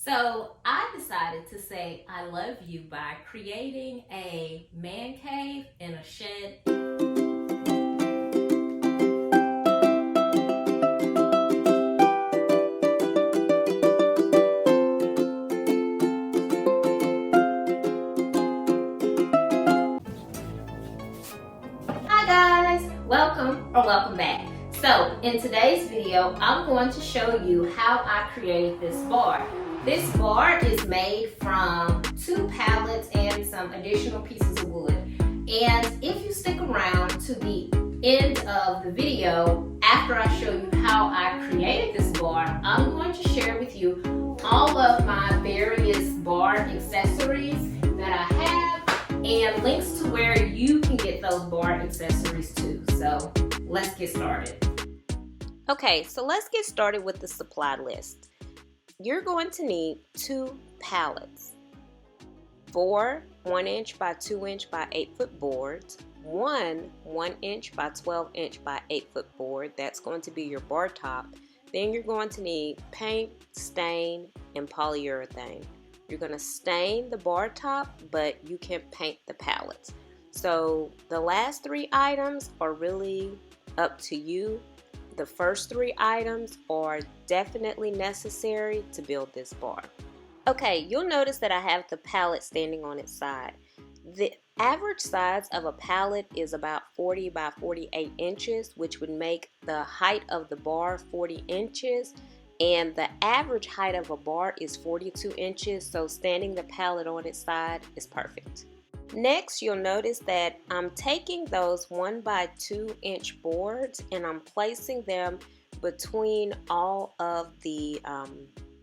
So I decided to say I love you by creating a man cave in a shed. Hi guys, welcome back. So in today's video, I'm going to show you how I created this bar. This bar is made from 2 pallets and some additional pieces of wood. And if you stick around to the end of the video, after I show you how I created this bar, I'm going to share with you all of my various bar accessories that I have and links to where you can get those bar accessories too. So let's get started. Okay, so let's get started with the supply list. You're going to need 2 pallets, 4 1-inch by 2-inch by 8-foot boards, 1 1-inch by 12-inch by 8-foot board. That's going to be your bar top. Then you're going to need paint, stain, and polyurethane. You're going to stain the bar top, but you can paint the pallets. So the last 3 items are really up to you. The first 3 items are definitely necessary to build this bar. Okay, you'll notice that I have the pallet standing on its side. The average size of a pallet is about 40 by 48 inches, which would make the height of the bar 40 inches. And the average height of a bar is 42 inches, so standing the pallet on its side is perfect. Next, you'll notice that I'm taking those 1 by 2-inch boards and I'm placing them between all of the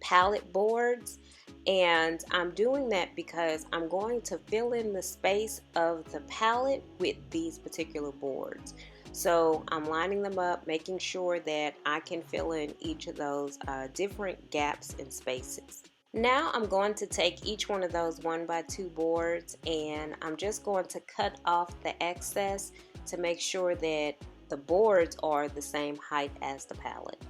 pallet boards. And I'm doing that because I'm going to fill in the space of the pallet with these particular boards. So I'm lining them up, making sure that I can fill in each of those different gaps and spaces. Now I'm going to take each one of those 1 by 2 boards and I'm just going to cut off the excess to make sure that the boards are the same height as the pallet.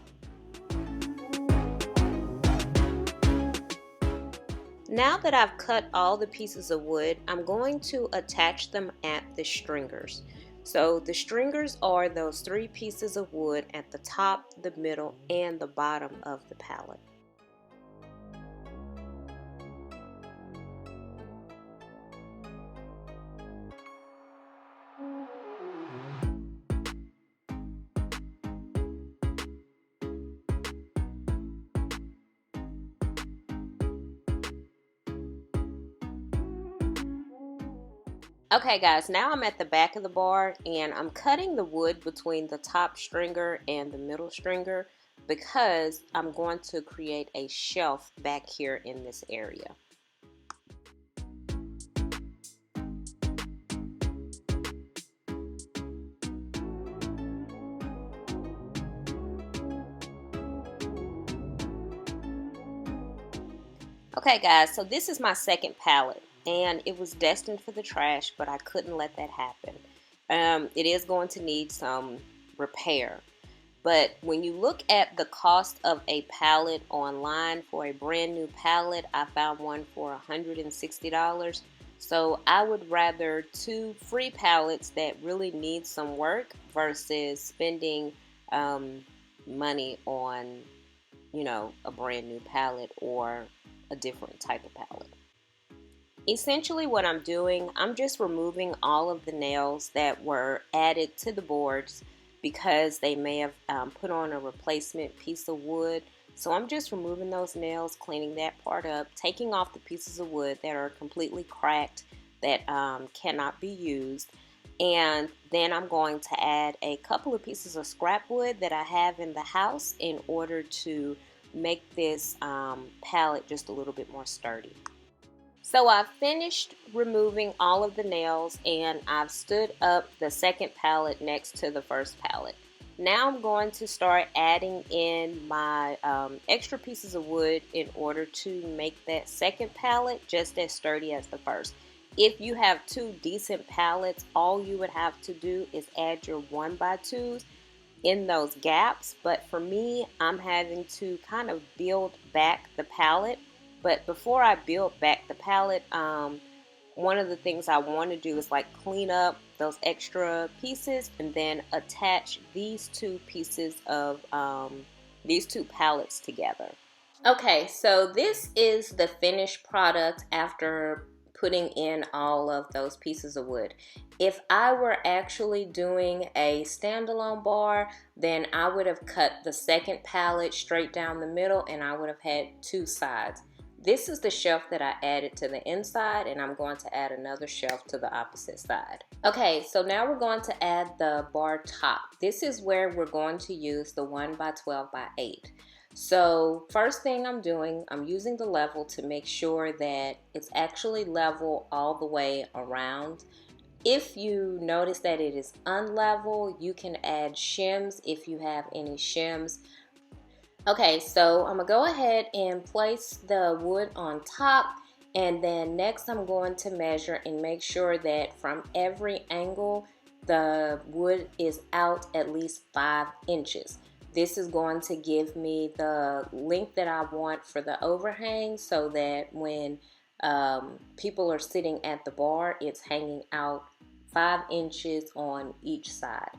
Now that I've cut all the pieces of wood, I'm going to attach them at the stringers. So the stringers are those 3 pieces of wood at the top, the middle, and the bottom of the pallet. Okay guys, now I'm at the back of the bar and I'm cutting the wood between the top stringer and the middle stringer because I'm going to create a shelf back here in this area. Okay guys, so this is my second pallet. And it was destined for the trash, but I couldn't let that happen. It is going to need some repair. But when you look at the cost of a pallet online for a brand new pallet, I found one for $160. So I would rather 2 free pallets that really need some work versus spending money on, a brand new pallet or a different type of pallet. Essentially what I'm doing, I'm just removing all of the nails that were added to the boards because they may have put on a replacement piece of wood. So I'm just removing those nails, cleaning that part up, taking off the pieces of wood that are completely cracked that cannot be used. And then I'm going to add a couple of pieces of scrap wood that I have in the house in order to make this pallet just a little bit more sturdy. So I've finished removing all of the nails and I've stood up the second pallet next to the first pallet. Now I'm going to start adding in my extra pieces of wood in order to make that second pallet just as sturdy as the first. If you have 2 decent pallets, all you would have to do is add your 1 by 2s in those gaps. But for me, I'm having to kind of build back the pallet But before I build back the pallet, one of the things I want to do is like clean up those extra pieces and then attach these two pieces of these two pallets together. Okay, so this is the finished product after putting in all of those pieces of wood. If I were actually doing a standalone bar, then I would have cut the second pallet straight down the middle and I would have had two sides. This is the shelf that I added to the inside, and I'm going to add another shelf to the opposite side. Okay, so now we're going to add the bar top. This is where we're going to use the 1 by 12 by 8. So first thing I'm doing, I'm using the level to make sure that it's actually level all the way around. If you notice that it is unlevel, you can add shims if you have any shims. Okay, so I'm gonna go ahead and place the wood on top, and then next I'm going to measure and make sure that from every angle the wood is out at least 5 inches. This is going to give me the length that I want for the overhang so that when people are sitting at the bar, it's hanging out 5 inches on each side.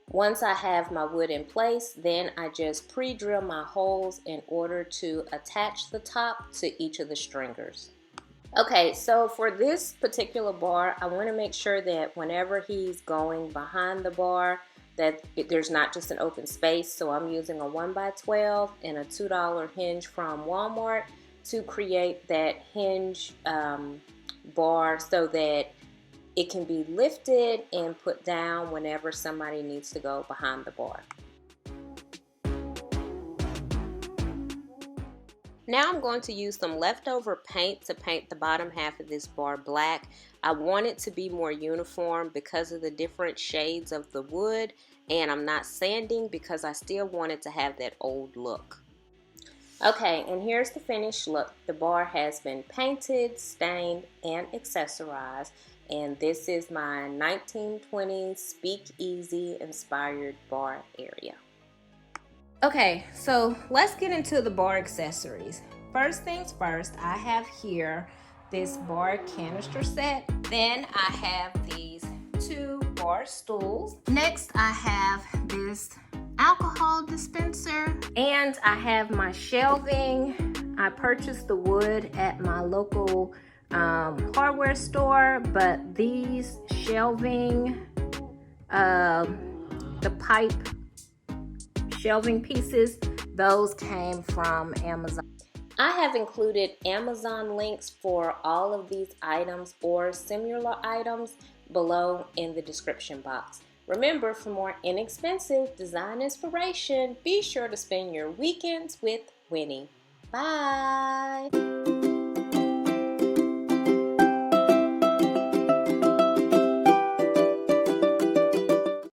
Once I have my wood in place, then I just pre-drill my holes in order to attach the top to each of the stringers. Okay, so for this particular bar, I want to make sure that whenever he's going behind the bar, that there's not just an open space. So I'm using a 1 by 12 and a $2 hinge from Walmart to create that hinge bar so that it can be lifted and put down whenever somebody needs to go behind the bar. Now I'm going to use some leftover paint to paint the bottom half of this bar black. I want it to be more uniform because of the different shades of the wood, and I'm not sanding because I still want it to have that old look. Okay, and here's the finished look. The bar has been painted, stained, and accessorized, and this is my 1920s speakeasy inspired bar area. Okay, so let's get into the bar accessories. First things first, I have here this bar canister set. Then I have these 2 bar stools. Next, I have this alcohol dispenser. And I have my shelving. I purchased the wood at my local hardware store, but these shelving, the pipe shelving pieces, those came from Amazon. I have included Amazon links for all of these items or similar items below in the description box. Remember, for more inexpensive design inspiration, be sure to spend your weekends with Winnie. Bye!